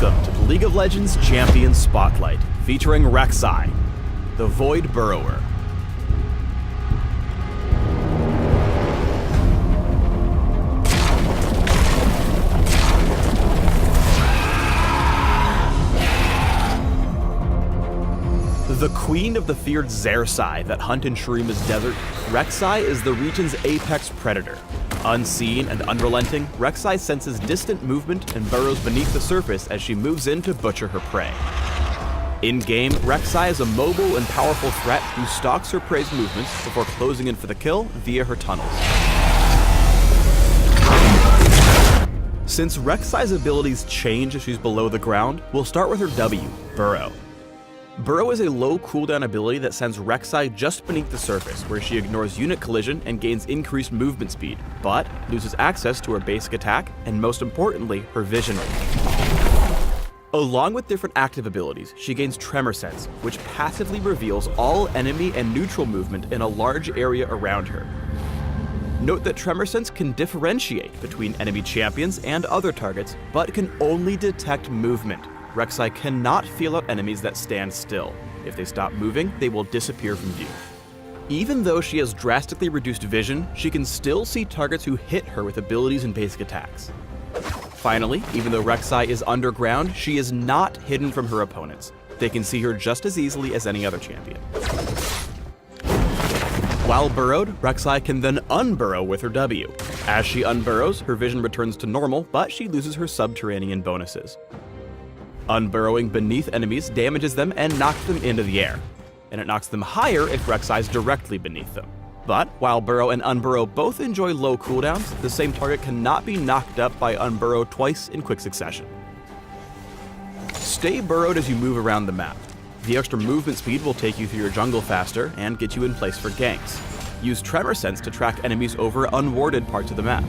Welcome to the League of Legends Champion Spotlight, featuring Reksai, the Void Burrower. The queen of the feared Reksai that hunt in Shurima's desert, Reksai is the region's apex predator. Unseen and unrelenting, Reksai senses distant movement and burrows beneath the surface as she moves in to butcher her prey. In-game, Reksai is a mobile and powerful threat who stalks her prey's movements before closing in for the kill via her tunnels. Since Reksai's abilities change as she's below the ground, we'll start with her W, Burrow. Burrow is a low cooldown ability that sends Reksai just beneath the surface, where she ignores unit collision and gains increased movement speed, but loses access to her basic attack and, most importantly, her vision range. Along with different active abilities, she gains Tremor Sense, which passively reveals all enemy and neutral movement in a large area around her. Note that Tremor Sense can differentiate between enemy champions and other targets, but can only detect movement. Reksai cannot feel out enemies that stand still. If they stop moving, they will disappear from view. Even though she has drastically reduced vision, she can still see targets who hit her with abilities and basic attacks. Finally, even though Reksai is underground, she is not hidden from her opponents. They can see her just as easily as any other champion. While burrowed, Reksai can then unburrow with her W. As she unburrows, her vision returns to normal, but she loses her subterranean bonuses. Unburrowing beneath enemies damages them and knocks them into the air, and it knocks them higher if Reksai is directly beneath them. But while burrow and unburrow both enjoy low cooldowns, the same target cannot be knocked up by unburrow twice in quick succession. Stay burrowed as you move around the map. The extra movement speed will take you through your jungle faster and get you in place for ganks. Use Tremor Sense to track enemies over unwarded parts of the map.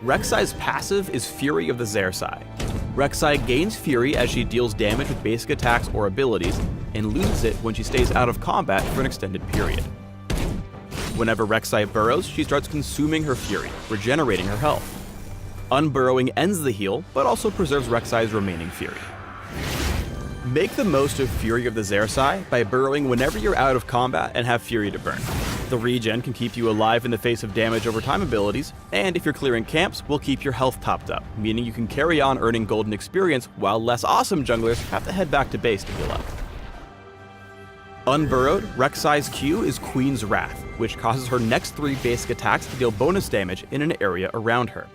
Reksai's passive is Fury of the Reksai. Reksai gains Fury as she deals damage with basic attacks or abilities, and loses it when she stays out of combat for an extended period. Whenever Reksai burrows, she starts consuming her Fury, regenerating her health. Unburrowing ends the heal, but also preserves Reksai's remaining Fury. Make the most of Fury of the Reksai by burrowing whenever you're out of combat and have Fury to burn. The regen can keep you alive in the face of damage over time abilities, and if you're clearing camps, will keep your health topped up, meaning you can carry on earning golden experience while less awesome junglers have to head back to base to heal up. Unburrowed, Reksai's Q is Queen's Wrath, which causes her next 3 basic attacks to deal bonus damage in an area around her.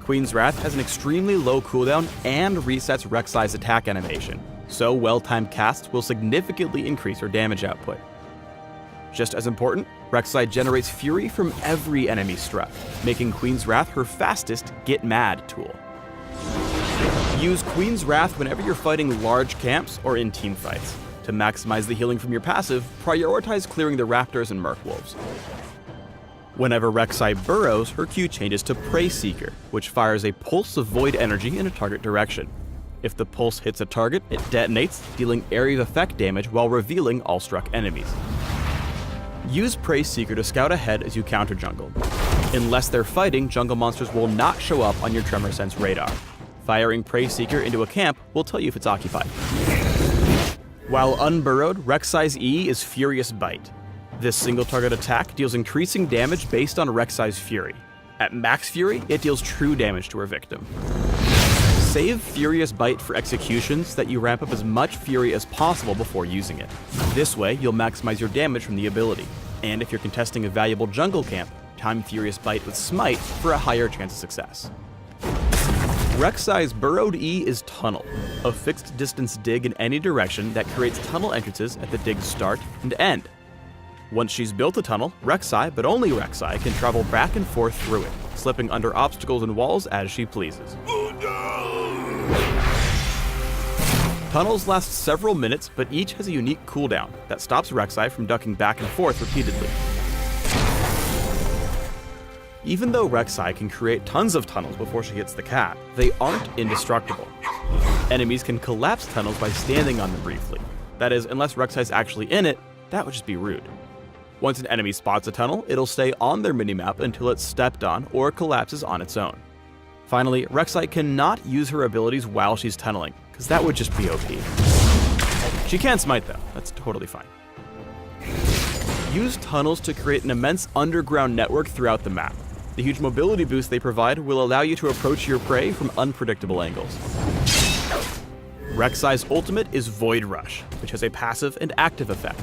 Queen's Wrath has an extremely low cooldown and resets Reksai's attack animation, so well-timed casts will significantly increase her damage output. Just as important, Reksai generates Fury from every enemy struck, making Queen's Wrath her fastest Get Mad tool. Use Queen's Wrath whenever you're fighting large camps or in teamfights. To maximize the healing from your passive, prioritize clearing the Raptors and Mercwolves. Whenever Reksai burrows, her Q changes to Prey Seeker, which fires a pulse of void energy in a target direction. If the pulse hits a target, it detonates, dealing area of effect damage while revealing all struck enemies. Use Prey Seeker to scout ahead as you counter jungle. Unless they're fighting, jungle monsters will not show up on your Tremor Sense radar. Firing Prey Seeker into a camp will tell you if it's occupied. While unburrowed, Reksai's E is Furious Bite. This single target attack deals increasing damage based on Reksai's Fury. At max Fury, it deals true damage to her victim. Save Furious Bite for executions so that you ramp up as much Fury as possible before using it. This way, you'll maximize your damage from the ability. And if you're contesting a valuable jungle camp, time Furious Bite with Smite for a higher chance of success. Reksai's burrowed E is Tunnel, a fixed distance dig in any direction that creates tunnel entrances at the dig's start and end. Once she's built a tunnel, Reksai, but only Reksai, can travel back and forth through it, slipping under obstacles and walls as she pleases. Tunnels last several minutes, but each has a unique cooldown that stops Reksai from ducking back and forth repeatedly. Even though Reksai can create tons of tunnels before she hits the cap, they aren't indestructible. Enemies can collapse tunnels by standing on them briefly. That is, unless Reksai's actually in it, that would just be rude. Once an enemy spots a tunnel, it'll stay on their minimap until it's stepped on or collapses on its own. Finally, Reksai cannot use her abilities while she's tunneling, because that would just be OP. She can smite though, that's totally fine. Use tunnels to create an immense underground network throughout the map. The huge mobility boost they provide will allow you to approach your prey from unpredictable angles. Reksai's ultimate is Void Rush, which has a passive and active effect.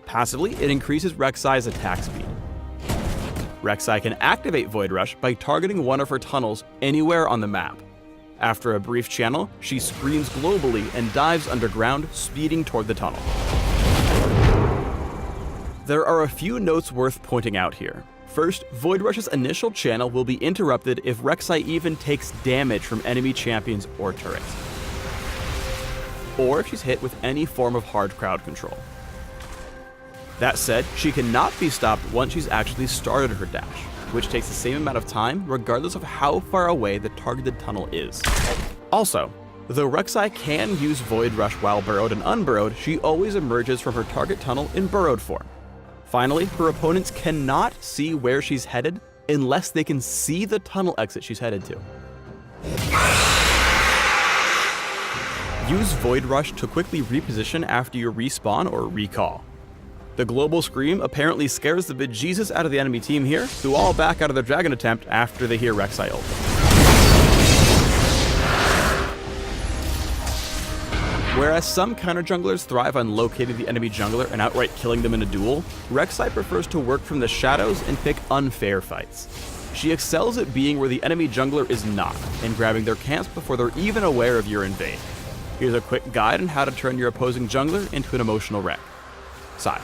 Passively, it increases Reksai's attack speed. Reksai can activate Void Rush by targeting one of her tunnels anywhere on the map. After a brief channel, she screams globally and dives underground, speeding toward the tunnel. There are a few notes worth pointing out here. First, Void Rush's initial channel will be interrupted if Reksai even takes damage from enemy champions or turrets, or if she's hit with any form of hard crowd control. That said, she cannot be stopped once she's actually started her dash, which takes the same amount of time regardless of how far away the targeted tunnel is. Also, though Reksai can use Void Rush while burrowed and unburrowed, she always emerges from her target tunnel in burrowed form. Finally, her opponents cannot see where she's headed unless they can see the tunnel exit she's headed to. Use Void Rush to quickly reposition after you respawn or recall. The global scream apparently scares the bejesus out of the enemy team here, who all back out of their dragon attempt after they hear Reksai ult. Whereas some counter junglers thrive on locating the enemy jungler and outright killing them in a duel, Reksai prefers to work from the shadows and pick unfair fights. She excels at being where the enemy jungler is not, and grabbing their camps before they're even aware of your invade. Here's a quick guide on how to turn your opposing jungler into an emotional wreck. Reksai.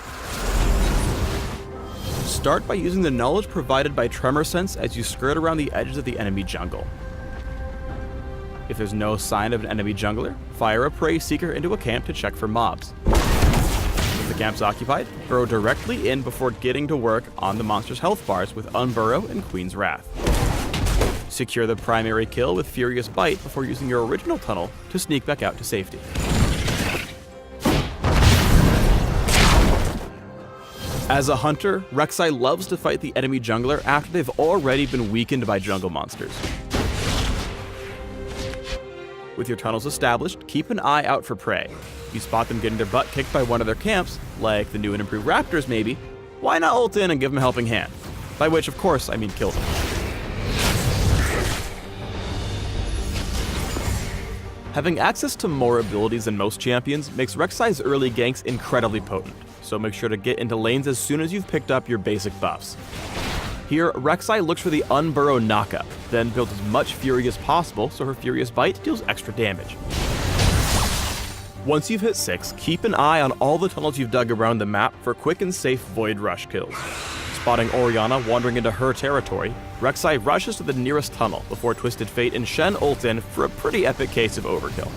Start by using the knowledge provided by Tremor Sense as you skirt around the edges of the enemy jungle. If there's no sign of an enemy jungler, fire a Prey Seeker into a camp to check for mobs. If the camp's occupied, burrow directly in before getting to work on the monster's health bars with Unburrow and Queen's Wrath. Secure the primary kill with Furious Bite before using your original tunnel to sneak back out to safety. As a hunter, Reksai loves to fight the enemy jungler after they've already been weakened by jungle monsters. With your tunnels established, keep an eye out for prey. If you spot them getting their butt kicked by one of their camps, like the new and improved raptors maybe, why not ult in and give them a helping hand? By which, of course, I mean kill them. Having access to more abilities than most champions makes Reksai's early ganks incredibly potent, so make sure to get into lanes as soon as you've picked up your basic buffs. Here, Reksai looks for the Unburrow knockup, then builds as much Fury as possible so her Furious Bite deals extra damage. Once you've hit 6, keep an eye on all the tunnels you've dug around the map for quick and safe Void Rush kills. Spotting Orianna wandering into her territory, Reksai rushes to the nearest tunnel before Twisted Fate and Shen ult in for a pretty epic case of overkill.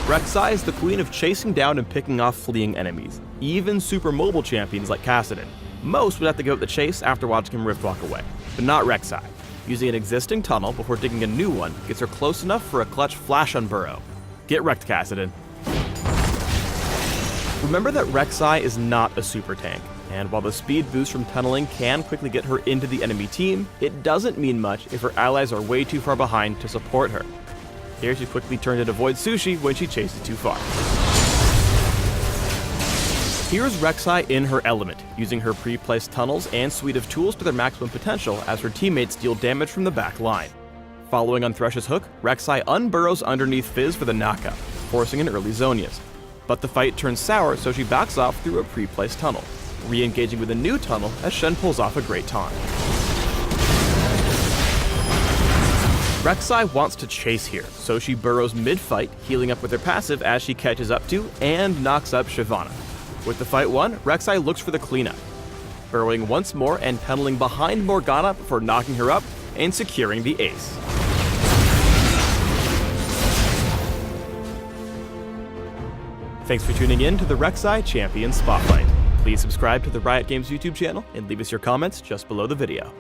Reksai is the queen of chasing down and picking off fleeing enemies, even super mobile champions like Kassadin. Most would have to give up the chase after watching him Rift walk away, but not Reksai. Using an existing tunnel before digging a new one gets her close enough for a clutch flash on Burrow. Get wrecked, Kassadin. Remember that Reksai is not a super tank, and while the speed boost from tunneling can quickly get her into the enemy team, it doesn't mean much if her allies are way too far behind to support her. Here she quickly turns into Void Sushi when she chases too far. Here's Reksai in her element, using her pre-placed tunnels and suite of tools to their maximum potential as her teammates deal damage from the back line. Following on Thresh's hook, Reksai unburrows underneath Fizz for the knockup, forcing an early Zhonya's. But the fight turns sour, so she backs off through a pre-placed tunnel, re-engaging with a new tunnel as Shen pulls off a great taunt. Reksai wants to chase here, so she burrows mid-fight, healing up with her passive as she catches up to and knocks up Shyvana. With the fight won, Reksai looks for the cleanup, burrowing once more and tunneling behind Morgana before knocking her up and securing the ace. Thanks for tuning in to the Reksai Champion Spotlight. Please subscribe to the Riot Games YouTube channel and leave us your comments just below the video.